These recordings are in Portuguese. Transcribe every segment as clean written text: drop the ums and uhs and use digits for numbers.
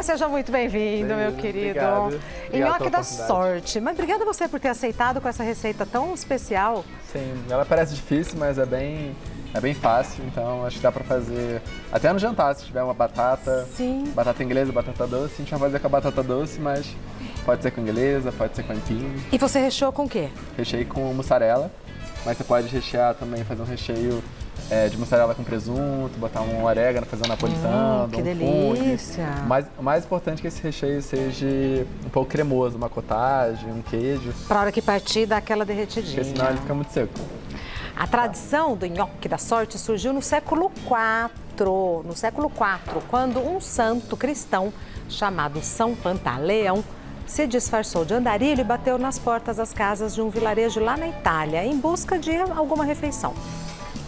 Robinho, seja muito bem-vindo, meu querido. Obrigado. Nhoque da sorte. Mas obrigada a você por ter aceitado com essa receita tão especial. Sim, ela parece difícil, mas é bem fácil, então acho que dá pra fazer até no jantar, se tiver uma batata, Sim. Batata inglesa, batata doce, a gente vai fazer com a batata doce, mas pode ser com inglesa, pode ser com aipim. E você recheou com o quê? Recheio com mussarela, mas você pode rechear também, fazer um recheio de mussarela com presunto, botar um orégano, fazer um napolitano, que um delícia! fungo. Mas o mais importante é que esse recheio seja um pouco cremoso, uma cottage, um queijo. Pra hora que partir, dá aquela derretidinha. Porque senão ele fica muito seco. A tradição do nhoque da sorte surgiu no século IV, quando um santo cristão chamado São Pantaleão se disfarçou de andarilho e bateu nas portas das casas de um vilarejo lá na Itália em busca de alguma refeição.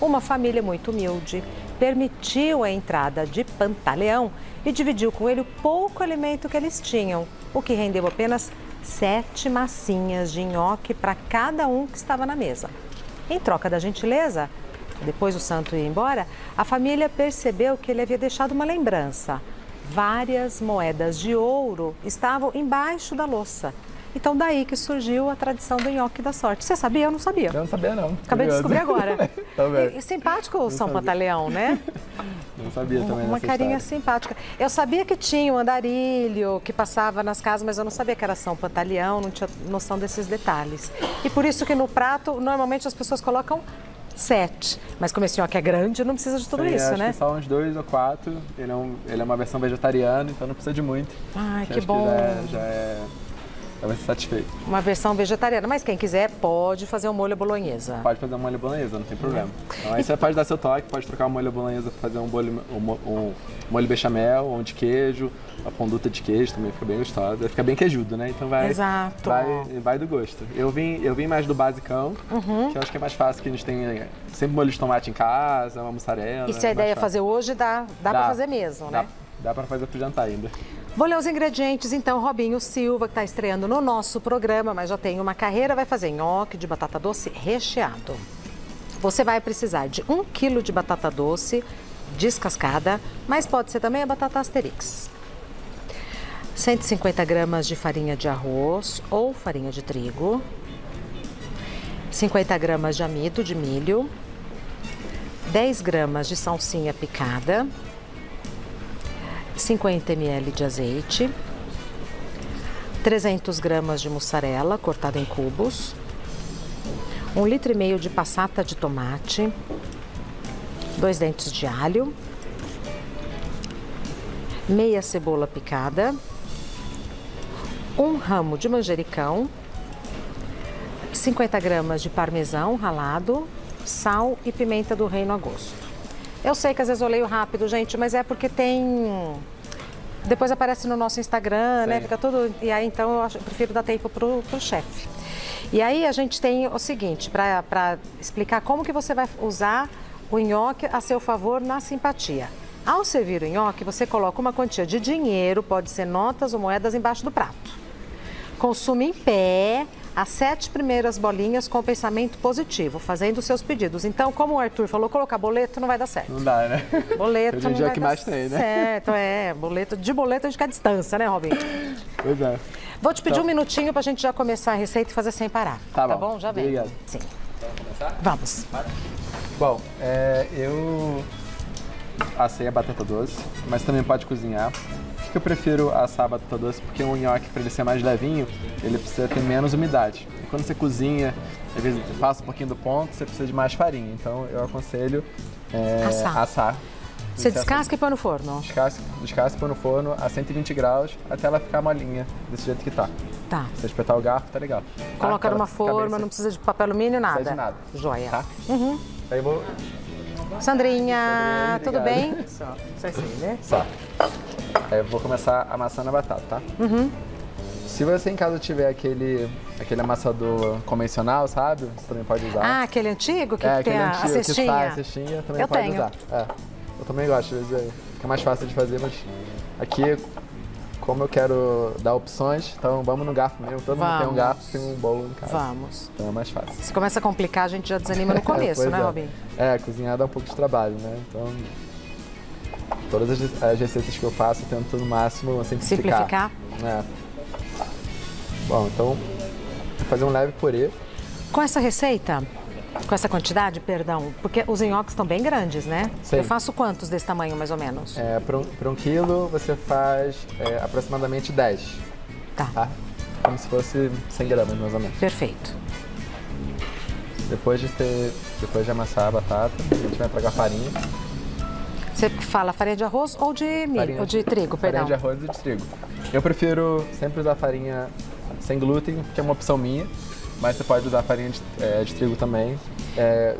Uma família muito humilde permitiu a entrada de Pantaleão e dividiu com ele o pouco alimento que eles tinham, o que rendeu apenas 7 massinhas de nhoque para cada um que estava na mesa. Em troca da gentileza, depois o santo ir embora, a família percebeu que ele havia deixado uma lembrança. Várias moedas de ouro estavam embaixo da louça. Então, daí que surgiu a tradição do nhoque da sorte. Você sabia? Eu não sabia. Eu não sabia, não. Acabei de descobrir agora. Também. E simpático o São Pantaleão, né? Não sabia também Uma dessa carinha história. simpática. Eu sabia que tinha um andarilho que passava nas casas, mas eu não sabia que era São Pantaleão, não tinha noção desses detalhes. E por isso que no prato, normalmente as pessoas colocam 7. Mas como esse nhoque é grande, não precisa de tudo Sim, isso, acho né? que só uns 2 ou 4. Ele é uma versão vegetariana, então não precisa de muito. Ai, que Acho bom. Já vai ser satisfeito. Uma versão vegetariana, mas quem quiser pode fazer um molho bolonhesa. Pode fazer um molho bolonhesa, não tem problema. Então aí você pode dar seu toque, pode trocar o molho bolonhesa para fazer um molho bechamel, um de queijo, a fonduta de queijo também fica bem gostosa. Fica bem queijudo, né? Então Exato. vai do gosto. Eu vim mais do basicão, que eu acho que é mais fácil, que a gente tem sempre molho de tomate em casa, uma mussarela. E se a ideia é fazer hoje, dá para fazer mesmo, né? Dá para fazer pro jantar ainda. Vou ler os ingredientes, então. Robinho Silva, que está estreando no nosso programa, mas já tem uma carreira, vai fazer nhoque de batata doce recheado. Você vai precisar de 1 quilo de batata doce descascada, mas pode ser também a batata Asterix. 150 gramas de farinha de arroz ou farinha de trigo. 50 gramas de amido de milho. 10 gramas de salsinha picada. 50 ml de azeite, 300 gramas de mussarela cortada em cubos, 1,5 litro de passata de tomate, 2 dentes de alho, meia cebola picada, 1 ramo de manjericão, 50 gramas de parmesão ralado, sal e pimenta do reino a gosto. Eu sei que às vezes eu leio rápido, gente, mas é porque tem... Depois aparece no nosso Instagram, né? Fica tudo... E aí, então, eu prefiro dar tempo pro chefe. E aí, a gente tem o seguinte, para explicar como que você vai usar o nhoque a seu favor na simpatia. Ao servir o nhoque, você coloca uma quantia de dinheiro, pode ser notas ou moedas, embaixo do prato. Consuma em pé as 7 primeiras bolinhas com pensamento positivo, fazendo os seus pedidos. Então, como o Arthur falou, colocar boleto não vai dar certo. Não dá, né? Boleto Hoje em não dia é vai o que dar mais tem, né? certo, de boleto a gente quer distância, né, Robinho? Pois é. Vou te pedir um minutinho pra gente já começar a receita e fazer sem parar. Tá Tá bom. bom? Já vem. Obrigado. Sim. Vamos começar? Vamos. Bom, eu assei a batata doce, mas também pode cozinhar. Por que eu prefiro assar a batata doce? Porque o nhoque, para ele ser mais levinho, ele precisa ter menos umidade. E quando você cozinha, às vezes passa um pouquinho do ponto, você precisa de mais farinha. Então eu aconselho assar. Você descasca e põe no forno? Descasca e põe no forno a 120 graus até ela ficar molinha, desse jeito que tá. Tá. Se você espetar o garfo, tá legal. Coloca Ela numa fica forma, bem não precisa de papel alumínio, nada. Não precisa de nada. Joia. Tá? Aí eu vou... Sandrinha, tudo Obrigado. bem? Só assim, né? Só. Aí eu vou começar amassando a batata, tá? Se você em casa tiver aquele amassador convencional, sabe? Você também pode usar. Ah, aquele antigo que tem aquele a antigo, cestinha? Que sai a cestinha, também Eu pode tenho. usar. Eu também gosto, às vezes fica mais fácil de fazer, mas aqui, como eu quero dar opções, então vamos no garfo mesmo. Todo mundo tem um garfo, tem um bowl em casa. Vamos. Então é mais fácil. Se começa a complicar, a gente já desanima no começo, Pois né, é. Robin? Cozinhar dá um pouco de trabalho, né? Então Todas as receitas que eu faço, eu tento no máximo simplificar. É. Bom, então, vou fazer um leve purê. Com essa receita, com essa quantidade, perdão, porque os nhoques estão bem grandes, né? Sim. Eu faço quantos desse tamanho, mais ou menos? Para 1 quilo, você faz aproximadamente 10. Tá. Como se fosse 100 gramas, mais ou menos. Perfeito. Depois de amassar a batata, a gente vai pegar a farinha. Você fala farinha de arroz ou de milho, ou de trigo, perdão? Farinha de arroz e de trigo. Eu prefiro sempre usar farinha sem glúten, que é uma opção minha, mas você pode usar farinha de trigo também.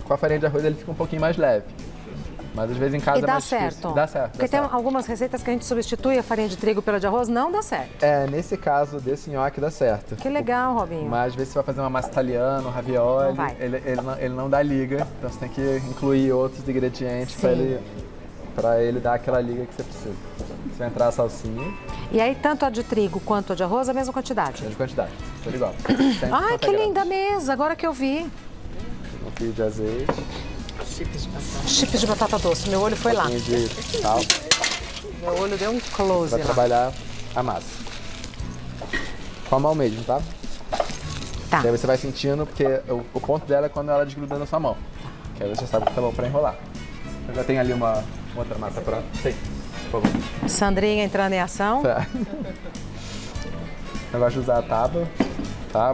Com a farinha de arroz ele fica um pouquinho mais leve, mas às vezes em casa e é dá mais certo? difícil. Dá certo. Porque tem algumas receitas que a gente substitui a farinha de trigo pela de arroz, não dá certo. Nesse caso desse nhoque dá certo. Que legal, Robinho. Mas às vezes você vai fazer uma massa italiana, um ravioli, Não vai. ele não dá liga, então você tem que incluir outros ingredientes para ele dar aquela liga que você precisa. Você vai entrar a salsinha. E aí, tanto a de trigo quanto a de arroz, a mesma quantidade? Mesma quantidade, tudo igual. Ai, que linda mesa, agora que eu vi. Um fio de azeite. Chips de batata doce, meu olho foi lá. De sal. Meu olho deu um close Vai lá. trabalhar a massa. Com a mão mesmo, tá? Tá. E aí você vai sentindo, porque o ponto dela é quando ela desgruda na sua mão. Que aí você sabe que tá bom pra enrolar. Eu já tenho ali uma outra massa pronta. Sim, por favor. Sandrinha entrando em ação. Tá. Eu gosto de usar a tábua,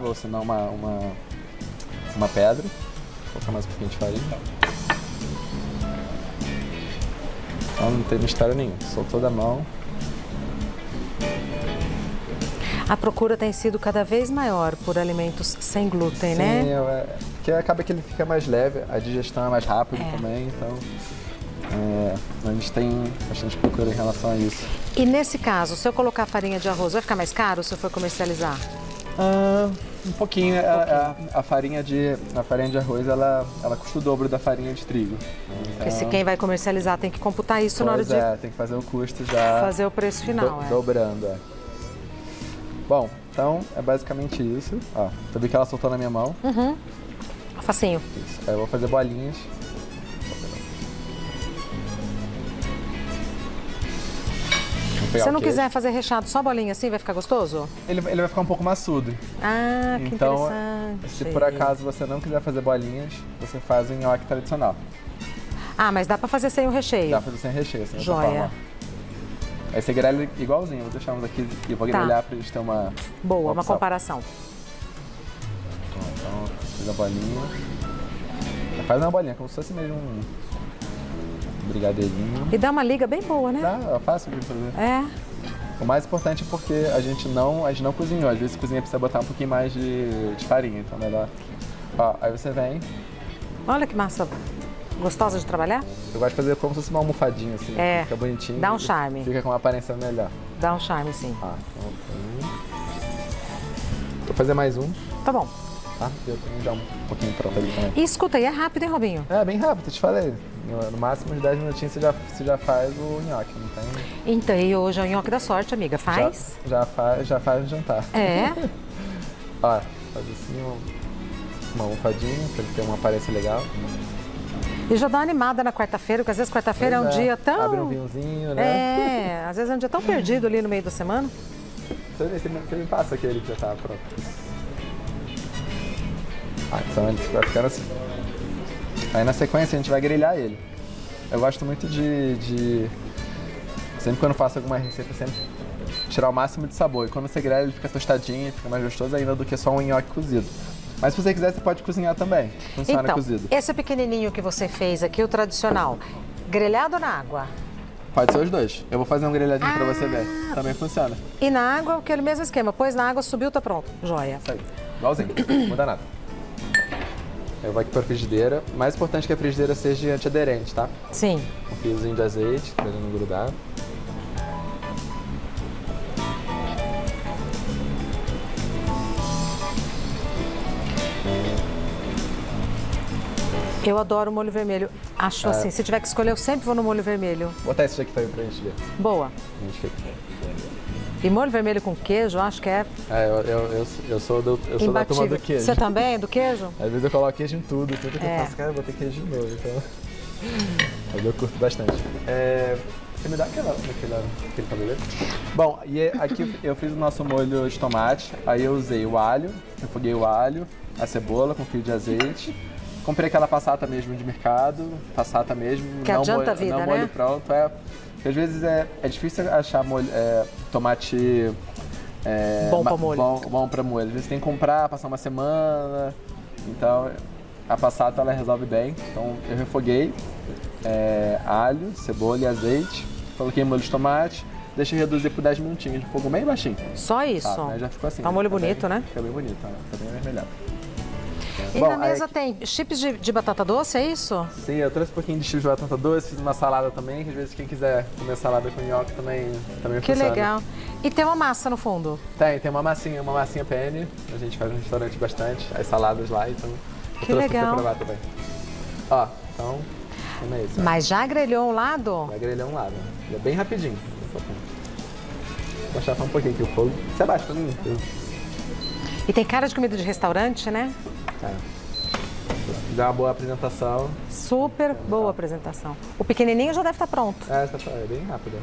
ou senão uma pedra. Vou colocar mais um pouquinho de farinha. Então não tem mistério nenhum, soltou da mão. A procura tem sido cada vez maior por alimentos sem glúten, né? Sim, porque acaba que ele fica mais leve, a digestão é mais rápida também, então a gente tem bastante procura em relação a isso. E nesse caso, se eu colocar farinha de arroz, vai ficar mais caro se eu for comercializar? Um pouquinho. A farinha de arroz, ela custa o dobro da farinha de trigo. Então, Porque se quem vai comercializar tem que computar isso na hora de tem que fazer o custo já. fazer o preço final. Dobrando. Bom, então é basicamente isso. Ó, tu viu que ela soltou na minha mão. Facinho. Isso. Aí eu vou fazer bolinhas. Se eu não quiser fazer recheado, só bolinha assim, vai ficar gostoso? Ele vai ficar um pouco maçudo. Ah, que então, interessante. se por acaso você não quiser fazer bolinhas, você faz o nhoque tradicional. Ah, mas dá pra fazer sem o recheio? Dá pra fazer sem recheio, assim, Joia. dessa forma. Aí você grelha ele igualzinho, vou deixar uns aqui e vou grelhar pra eles terem uma Boa, uma opção. comparação. Então, fiz a bolinha. Faz uma bolinha, como se fosse mesmo um brigadeirinho. E dá uma liga bem boa, né? Dá, é fácil de fazer. É. O mais importante é porque a gente não cozinhou. Às vezes cozinha precisa botar um pouquinho mais de farinha, então melhor. Ó, aí você vem. Olha que massa gostosa de trabalhar. Eu gosto de fazer como se fosse uma almofadinha, assim. Fica bonitinho. Dá um charme. Fica com uma aparência melhor. Dá um charme, sim. Então, vou fazer mais um. Tá bom. Tá? Eu tenho já um pouquinho pronto ali também. E escuta, e é rápido, hein, Robinho? É, bem rápido, eu te falei. No máximo uns 10 minutinhos você já faz o nhoque, não tem? Então, e hoje é o nhoque da sorte, amiga. Faz? Já faz o jantar. É. Ó, faz assim uma almofadinha pra ele ter uma aparência legal. E já dá uma animada na quarta-feira, porque às vezes quarta-feira é um dia tão... Abre um vinhozinho, né? Às vezes é um dia tão perdido ali no meio da semana. Você me passa aquele que já tá pronto. Então ele vai ficando assim. Aí na sequência a gente vai grelhar ele. Eu gosto muito de sempre quando faço alguma receita, sempre tirar o máximo de sabor. E quando você grelha ele fica tostadinho, fica mais gostoso ainda do que só um nhoque cozido. Mas se você quiser, você pode cozinhar também. Funciona então, cozido. Esse pequenininho que você fez aqui, o tradicional, grelhado na água? Pode ser os dois. Eu vou fazer um grelhadinho pra você ver. Também funciona. E na água, aquele mesmo esquema. Pôs na água, subiu, tá pronto. Joia. Isso aí. Igualzinho. Não muda nada. Eu vou aqui pra frigideira. O mais importante é que a frigideira seja antiaderente, tá? Sim. Um fiozinho de azeite, pra ele não grudar. Eu adoro molho vermelho. Acho assim, se tiver que escolher, eu sempre vou no molho vermelho. Vou botar esse aqui também pra gente ver. Boa. A gente fica. E molho vermelho com queijo, eu acho que é Eu sou da turma do queijo. Você também é do queijo? Às vezes eu coloco queijo em tudo, tudo que eu faço, cara, eu vou ter queijo de novo, então... Mas eu curto bastante. Você me dá aquele tabuleiro? Bom, e aqui eu fiz o nosso molho de tomate. Aí eu usei o alho, refoguei o alho, a cebola com fio de azeite. Comprei aquela passata mesmo de mercado, passata mesmo. Que adianta a vida, não né? molho pronto. Porque às vezes é difícil achar tomate bom pra molho. Às vezes tem que comprar, passar uma semana. Então a passata ela resolve bem. Então eu refoguei alho, cebola e azeite. Coloquei molho de tomate. Deixei reduzir por 10 minutinhos de fogo bem baixinho. Só isso? Tá, já ficou assim. Tá um molho bonito, né? Fica bem bonito, tá bem avermelhado. E na mesa tem chips de batata doce, é isso? Sim, eu trouxe um pouquinho de chips de batata doce, fiz uma salada também, que às vezes quem quiser comer salada com nhoque também Que funciona. legal. E tem uma massa no fundo? Tem uma massinha penne, a gente faz no restaurante bastante, as saladas lá, então eu Que trouxe legal. pra provar também. Ó, então, como é isso? Mas já grelhou um lado? Vai grelhar um lado, é bem rapidinho. Vou baixar só um pouquinho aqui o fogo. Você abaixa pra mim? E tem cara de comida de restaurante, né? Dá uma boa apresentação. Super boa apresentação. O pequenininho já deve estar pronto. É bem rápido.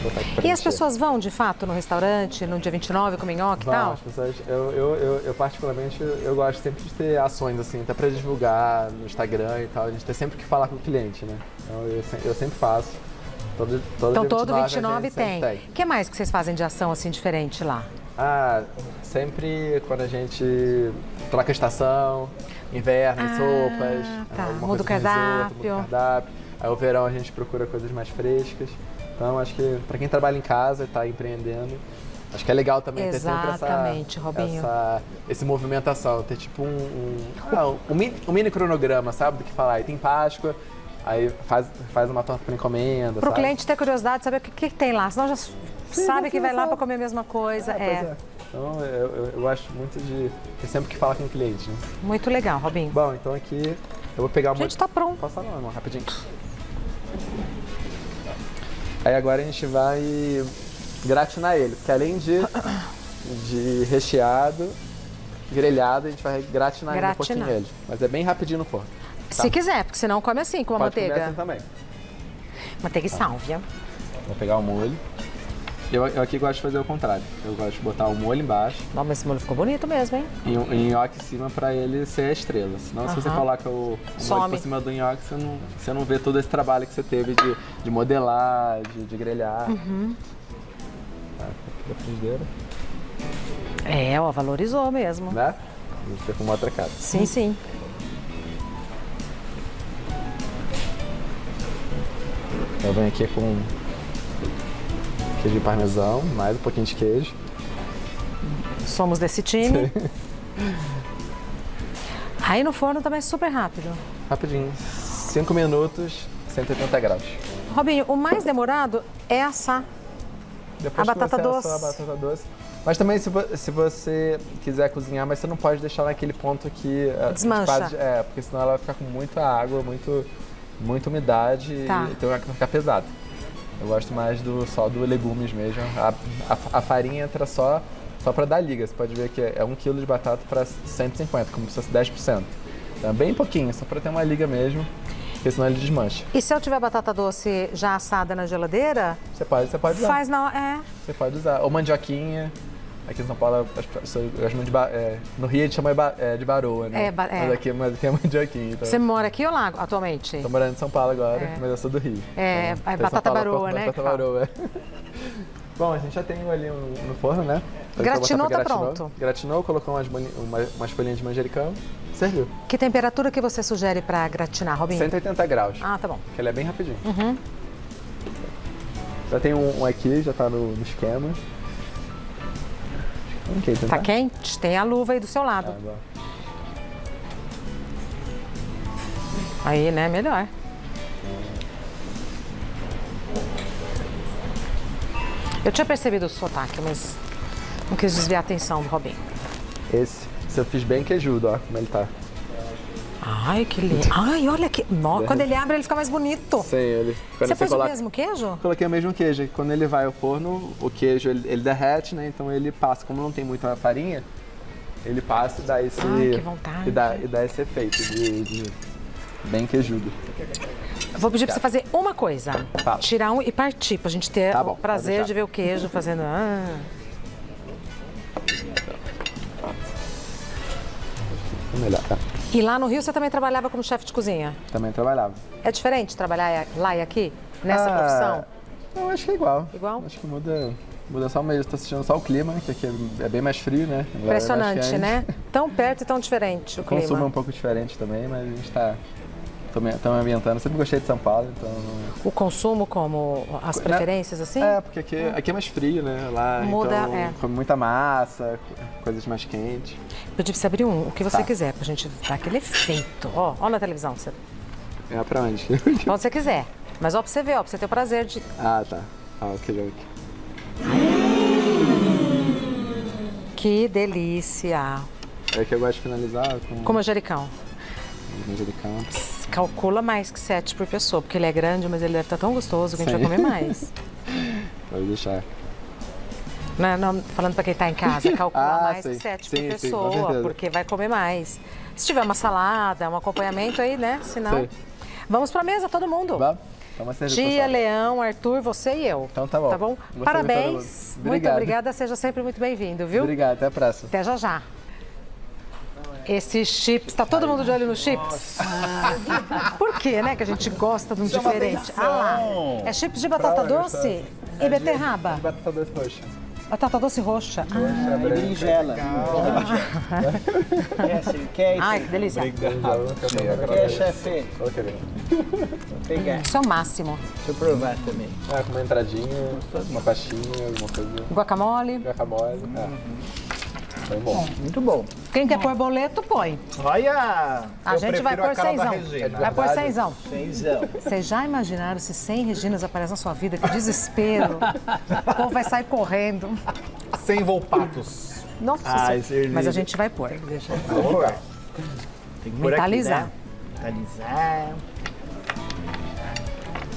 Vou botar aqui pra E as encher. pessoas vão, de fato, no restaurante, no dia 29, comer nhoque e tal? As pessoas, eu particularmente, eu gosto sempre de ter ações, assim, até pra divulgar no Instagram e tal. A gente tem sempre que falar com o cliente, né? Então eu sempre faço. Todo Então dia todo 29 29 a gente sempre tem. O que mais que vocês fazem de ação assim diferente lá? Sempre quando a gente troca a estação, inverno, em sopas. Tá. alguma Muda o coisa de risoto, cardápio. muda o cardápio. Aí o verão a gente procura coisas mais frescas. Então acho que para quem trabalha em casa e está empreendendo, acho que é legal também ter sempre Exatamente, Robinho. esse movimentação, ter tipo um mini cronograma, sabe, do que falar. Aí tem Páscoa, aí faz uma torta para encomenda, Para o sabe? cliente ter curiosidade de saber o que tem lá, senão já sabe que vai lá sabe. para comer a mesma coisa. Pois é. Então eu gosto muito de ter sempre que falar com o cliente, né? Muito legal, Robinho. Bom, então aqui eu vou pegar uma... Gente, tá pronto. Posso falar, não, rapidinho. Aí agora a gente vai gratinar ele, porque além de recheado, grelhado, a gente vai gratinar ainda um pouquinho ele. Mas é bem rapidinho no forno. Se quiser, porque senão come assim, com a Pode manteiga. comer assim também. Manteiga e sálvia. Vou pegar o molho. Eu aqui gosto de fazer o contrário. Eu gosto de botar o molho embaixo Nossa, esse molho ficou bonito mesmo, hein? e o nhoque em cima pra ele ser a estrela. Senão, se você coloca o molho por cima do nhoque, você não vê todo esse trabalho que você teve de modelar, de grelhar. Tá, aqui da frigideira. Valorizou mesmo. Né? A gente fica com uma outra cara. Sim, sim. Eu venho aqui com queijo de parmesão, mais um pouquinho de queijo. Somos desse time. Aí no forno também é super rápido. Rapidinho, 5 minutos, 180 graus. Robinho, o mais demorado é assar. Depois A que batata você doce. assou a batata doce. Mas também se você quiser cozinhar, mas você não pode deixar naquele ponto que... Desmancha. Porque senão ela vai ficar com muita água, muita umidade Tá. então vai ficar pesado. Eu gosto mais só do legumes mesmo. A farinha entra só para dar liga. Você pode ver que é 1 kg de batata para 150, como se fosse 10%. Então é bem pouquinho, só para ter uma liga mesmo, porque senão ele desmancha. E se eu tiver batata doce já assada na geladeira, Você pode usar. faz na hora. Você pode usar. Ou mandioquinha. Aqui em São Paulo, as pessoas gostam no Rio a gente chama de baroa, né? Mas aqui é mandioquinha. Então. Você mora aqui ou lá atualmente? Tô morando em São Paulo agora, mas eu sou do Rio. É batata baroa, né? Batata baroa. Bom, a gente já tem ali no forno, né? Gratinou, tá pronto. Gratinou, colocou umas folhinhas de manjericão, serviu. Que temperatura que você sugere para gratinar, Robinho? 180 graus. Ah, tá bom. Que ele é bem rapidinho. Já tem um aqui, já tá no esquema. Okay, Tá quente? Tem a luva aí do seu lado. Bom. Aí, né? Melhor. Eu tinha percebido o sotaque, mas não quis desviar a atenção do Robinho. Esse eu fiz bem queijudo, ó, como ele tá. Ai, que lindo. Ai, olha que... Nossa, quando ele abre, ele fica mais bonito. Sim, ele... Você pôs o mesmo queijo? Coloquei o mesmo queijo. Quando ele vai ao forno, o queijo ele derrete, né? Então ele passa. Como não tem muita farinha, ele passa e dá esse... Ai, que vontade. E dá esse efeito de bem queijudo. Vou pedir pra você fazer uma coisa. Fala. Tirar um e partir, pra gente ter Tá o bom, pode prazer deixar. de ver o queijo fazendo... Melhor, tá? E lá no Rio você também trabalhava como chefe de cozinha? Também trabalhava. É diferente trabalhar lá e aqui? Nessa Ah, profissão? Eu acho que é igual. Igual? Acho que muda só o meio. Tô assistindo só o clima, que aqui é bem mais frio, né? Lá é mais Impressionante, quente. né? Tão perto e tão diferente o O consumo é clima. um pouco diferente também, mas a gente tá... Estamos ambientando. Sempre gostei de São Paulo, então... O consumo como as preferências, assim? É, porque aqui é mais frio, né? Lá, Muda, então, é. come muita massa, coisas mais quentes. Pedir pra você abrir o que você Tá. quiser, pra gente dar aquele efeito. Ó na televisão, você... É pra onde? pra onde você quiser. Mas ó, pra você ver, ó, pra você ter o prazer de... Ah, tá. Ah, ok. Que delícia! É que eu gosto de finalizar com Com manjericão. manjericão. Calcula mais que 7 por pessoa, porque ele é grande, mas ele deve estar tão gostoso que a gente Sim. vai comer mais. Pode deixar. Não, falando pra quem tá em casa, calcula Ah, mais sim. que 7 Sim, por sim, com pessoa, certeza. porque vai comer mais. Se tiver uma salada, um acompanhamento aí, né? Senão. Sei. Vamos pra mesa, todo mundo. Vamos? Toma uma cerveja, Tia, pessoal. Leão, Arthur, você e eu. Então tá bom. Tá bom? Gostei de Parabéns. todo mundo. Muito Obrigado. obrigada. Seja sempre muito bem-vindo, viu? Obrigado, até a próxima. Até já já. Esses chips, tá todo mundo de olho nos chips? Por quê, né, que a gente gosta de um diferente? Ah lá, é chips de batata doce e beterraba. Batata doce roxa. Batata doce roxa. E berinjela. Ai, que delícia. Quer, chefe? Ok. Pegar. Isso é o máximo. Deixa eu provar também. Com uma entradinha, uma pastinha, alguma coisa. Guacamole. Guacamole. Foi bom. Muito bom. Quem quer pôr boleto, põe. Olha! A gente vai pôr cenzão. Vai pôr cenzão. Cenzão. Vocês já imaginaram se 100 Reginas aparecem na sua vida? Que desespero. O povo vai sair correndo. Sem volpatos. Nossa Ai, Senhora. cerveja. Mas a gente vai pôr. Deixa eu pôr. Tem que pôr Mentalizar. aqui, né? Mentalizar.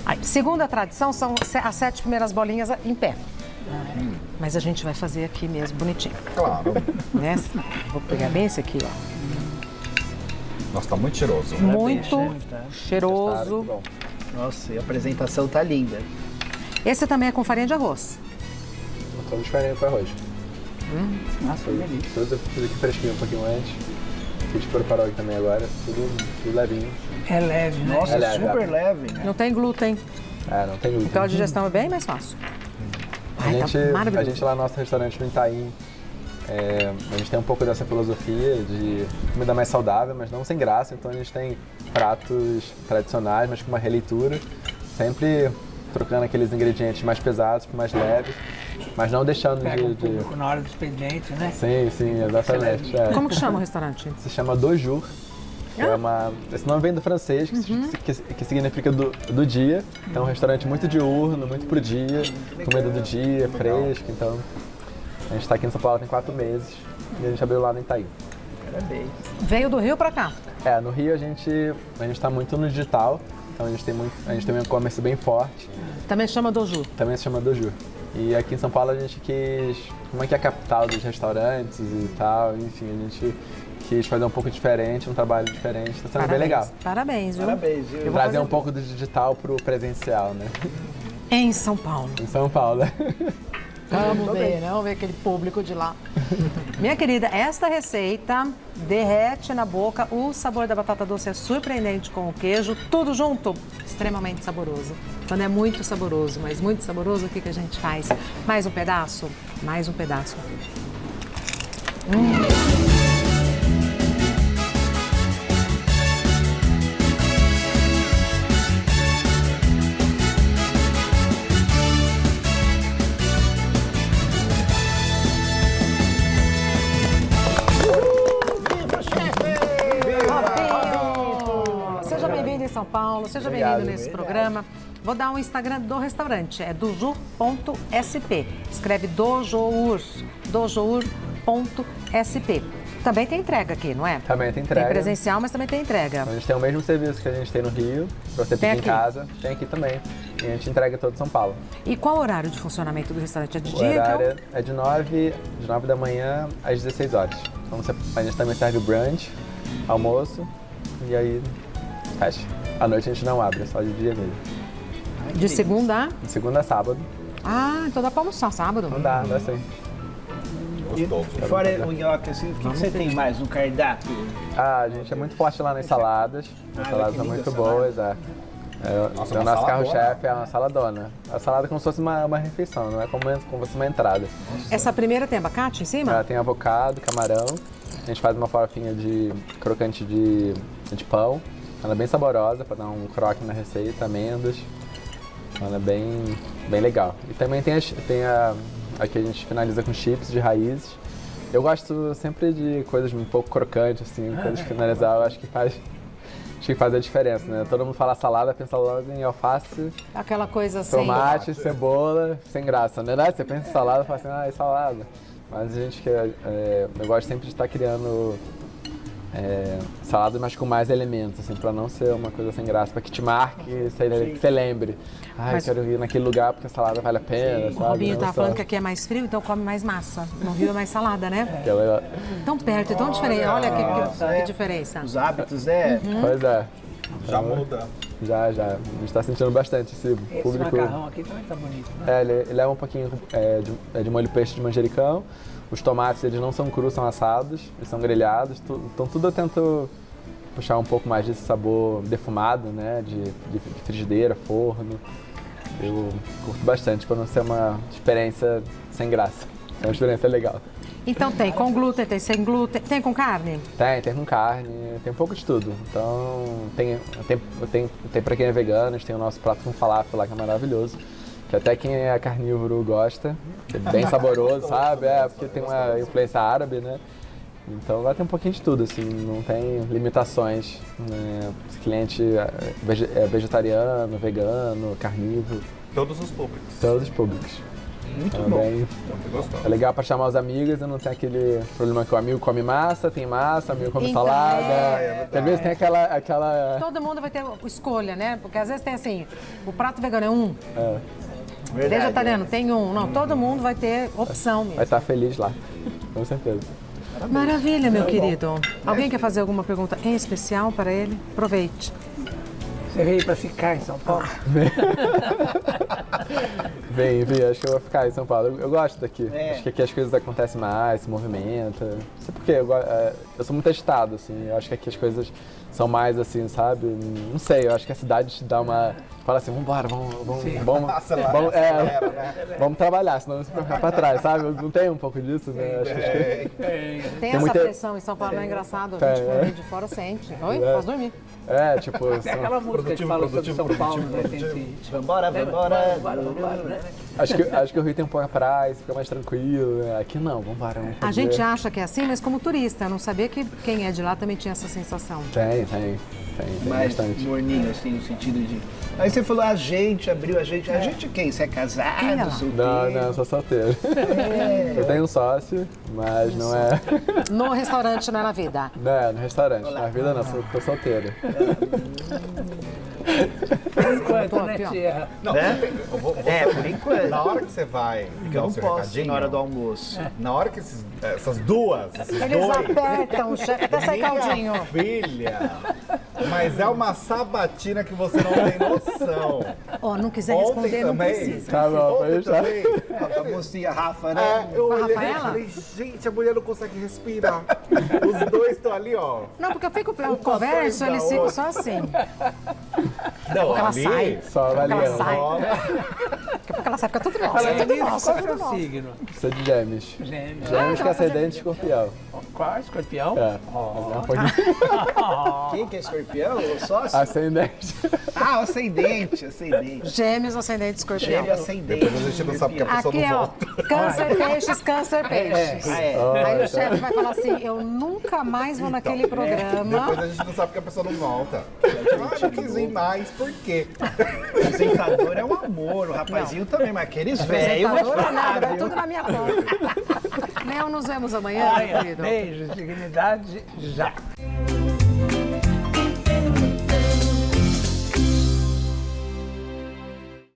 Aí, segundo a tradição, são as 7 primeiras bolinhas em pé. Mas a gente vai fazer aqui mesmo, bonitinho. Claro. Né? Vou pegar bem esse aqui, ó. Nossa, tá muito cheiroso. Muito chefe, tá? cheiroso. Bom. Nossa, e a apresentação tá linda. Esse também é com farinha de arroz. Tô diferente com arroz. Nossa, que delícia. Tudo aqui fresquinho um pouquinho antes. Fiz preparar aqui também agora. Tudo levinho. É leve, né? Nossa, É leve, super leve, né? Não tem glúten. Não tem glúten. Então a digestão é bem mais fácil. A Ai, gente, tá maravilhoso. a gente lá no nosso restaurante no Itaim, a gente tem um pouco dessa filosofia de comida mais saudável, mas não sem graça. Então a gente tem pratos tradicionais, mas com uma releitura, sempre trocando aqueles ingredientes mais pesados por mais leves, mas não deixando Pega o de... público na hora do expediente, né? Sim, exatamente. Como que chama o restaurante? Se chama Dojour. Que é esse nome vem do francês, que significa do dia. É um restaurante muito diurno, muito pro dia, comida do dia, fresca. Então, a gente está aqui em São Paulo tem 4 meses e a gente abriu lá no Itaim. Parabéns. Veio do Rio pra cá. No Rio a gente está muito no digital, então a gente tem um e-commerce bem forte, Também chama Doju. também se chama Dojour. E aqui em São Paulo a gente quis, como é que é a capital dos restaurantes e tal, enfim, a gente quis fazer um pouco diferente, um trabalho diferente, está sendo bem legal. Parabéns, viu? Parabéns, viu? Eu vou Trazer fazer um pouco do digital pro presencial, né? Em São Paulo. Em São Paulo. Vamos ver, né? Vamos ver aquele público de lá. Minha querida, esta receita derrete na boca. O sabor da batata doce é surpreendente com o queijo. Tudo junto, extremamente saboroso. Quando é muito saboroso, mas muito saboroso, o que a gente faz? Mais um pedaço? Mais um pedaço. Robinho! Seja bem-vindo em São Paulo, seja Obrigado. bem-vindo nesse programa. Vou dar um Instagram do restaurante, é dojour.sp. Escreve dojour, dojour.sp. Também tem entrega aqui, não é? Também tem entrega. Tem presencial, mas também tem entrega. A gente tem o mesmo serviço que a gente tem no Rio, pra você Tem pedir em aqui? casa, tem aqui também. E a gente entrega todo São Paulo. E qual o horário de funcionamento do restaurante? É de O dia? horário é de 9 da manhã às 16 horas. Então a gente também serve brunch, almoço e aí fecha. À noite a gente não abre, é só de dia mesmo. De segunda? De segunda a sábado. Ah, então dá pra almoçar sábado. Não dá sim. Gostoso. E fora o nhoque, assim, o que você tem mais no cardápio? Ah, a gente é muito forte lá nas saladas. As saladas que são linda muito a salada. boas, é. Nossa, O uma nosso saladona. carro-chefe é uma saladona. A salada é como se fosse uma refeição, não é como se fosse uma entrada. Essa primeira tem abacate em cima? Ela tem avocado, camarão. A gente faz uma farofinha de crocante de pão. Ela é bem saborosa para dar um croque na receita, amêndoas. Ela é bem legal. E também tem aqui a gente finaliza com chips de raízes. Eu gosto sempre de coisas um pouco crocantes, assim, coisas que finalizar, eu acho que faz a diferença, né? Todo mundo fala salada, pensa logo em alface, Aquela coisa assim. tomate, cebola, sem graça, né? Você pensa em salada e fala assim, é salada. Mas a gente eu gosto sempre de estar criando salada, mas com mais elementos, assim, pra não ser uma coisa sem graça, pra que te marque, que você lembre. Mas- Eu quero ir naquele lugar porque a salada vale a pena, O sabe? Robinho Não tá só falando que aqui é mais frio, então come mais massa. No Rio é mais salada, né? aquela- Tão perto, tão diferente. Olha que diferença. Os hábitos, Pois é. Já muda. Já. A gente tá sentindo bastante esse Esse público. macarrão aqui também tá bonito, né? Ele leva um pouquinho de molho peixe de manjericão. Os tomates, eles não são crus, são assados, eles são grelhados. Então tudo eu tento puxar um pouco mais desse sabor defumado, né? De frigideira, forno. Eu curto bastante, para não ser uma experiência sem graça. É uma experiência legal. Então tem com glúten, tem sem glúten, tem com carne? Tem com carne, tem um pouco de tudo. Então, tem para quem é vegano, a gente tem o nosso prato com falafel lá, que é maravilhoso. Que até quem é carnívoro gosta, que é bem saboroso, sabe? Porque tem uma influência árabe, né? Então lá tem um pouquinho de tudo, assim, não tem limitações. Né? Esse cliente é vegetariano, vegano, carnívoro, Todos os públicos. todos os públicos. Muito Então, bom. Muito gostoso. é legal para chamar os amigos e não tem aquele problema que o amigo come massa, o amigo come Então, salada. Às vezes tem aquela Todo mundo vai ter escolha, né? Porque às vezes tem assim, o prato vegano é um, Verdade. vegetariano tem um. Não, todo mundo vai ter opção vai mesmo. estar feliz lá, com certeza. Maravilha, meu querido. Alguém quer fazer alguma pergunta em especial para ele? Aproveite. Você veio pra ficar em São Paulo? Bem, acho que eu vou ficar em São Paulo. Eu gosto daqui. É. Acho que aqui as coisas acontecem mais, se movimenta. Não sei porquê, eu sou muito agitado, assim. Eu acho que aqui as coisas são mais assim, sabe? Não sei, eu acho que a cidade te dá uma... Fala assim, vambora, vamos trabalhar, senão você vai ficar pra trás, sabe? Não tem um pouco disso, né? Acho que Tem essa muita- pressão em São Paulo, não é engraçado? Tem, Tipo, é. alguém de fora sente. Oi? Posso dormir? tipo... É aquela música que fala sobre São Paulo, né? Tem esse... Vambora. né? Acho que o Rio tem um pouco a praia, fica mais tranquilo. Né? Aqui não, vambora, vamos A fazer. gente acha que é assim, mas como turista, eu não sabia que quem é de lá também tinha essa sensação. Tem Mais bastante. morninho, assim, no sentido de... Aí você falou, a gente quem? Você é casado, Quem é lá? solteiro? Não, eu sou solteiro. Eu tenho um sócio, mas não é... No restaurante, não é na vida. Não é no restaurante. Na vida não, tô solteiro. Por enquanto, Tô né, aqui, ó. tia? Não, Né? eu vou Por enquanto. Na hora que você vai Eu dar o não seu posso recadinho, na hora do almoço. na hora que essas duas, esses Eles dois... apertam o chefe até sair caldinho. Filha, mas é uma sabatina que você não tem noção. Ó, não quiser Ontem responder, não também. precisa. Tá bom, Ontem pode deixar. também. A mocinha Rafa, né? É, eu Com a olhei e Rafaela? falei, gente, a mulher não consegue respirar. Os dois estão ali, ó. Não, porque eu converso, da eles ficam outra. só assim. Não, Ela ali, sai. Só Ela avaliando. sai. ó, Daqui a pouco ela sai, fica tudo nosso. Falando É tudo nisso, nosso, qual é que é tudo o nosso. signo? Sou de Gêmeos. Gêmeos. Gêmeos com Ah, ascendente de escorpião. Qual? Escorpião? É. Um pouquinho. Quem que é escorpião? O sócio? Ascendente. Ah, o ascendente. Gêmeos, ascendente, escorpião. Gêmeo ascendente. Depois a gente não sabe que a pessoa Aqui, não ó, volta. câncer, peixes, câncer, peixes. Ah, é. Aí o chefe vai falar assim, eu nunca mais vou naquele Depois programa. a gente não sabe que a pessoa não volta. Ah, não quis ir mais, por quê? O apresentador é um amor, o rapazinho também, mas aqueles velhos... Apresentadora nada, vai tudo na minha conta. Nel, nos vemos amanhã, meu querido. Beijos, dignidade, já.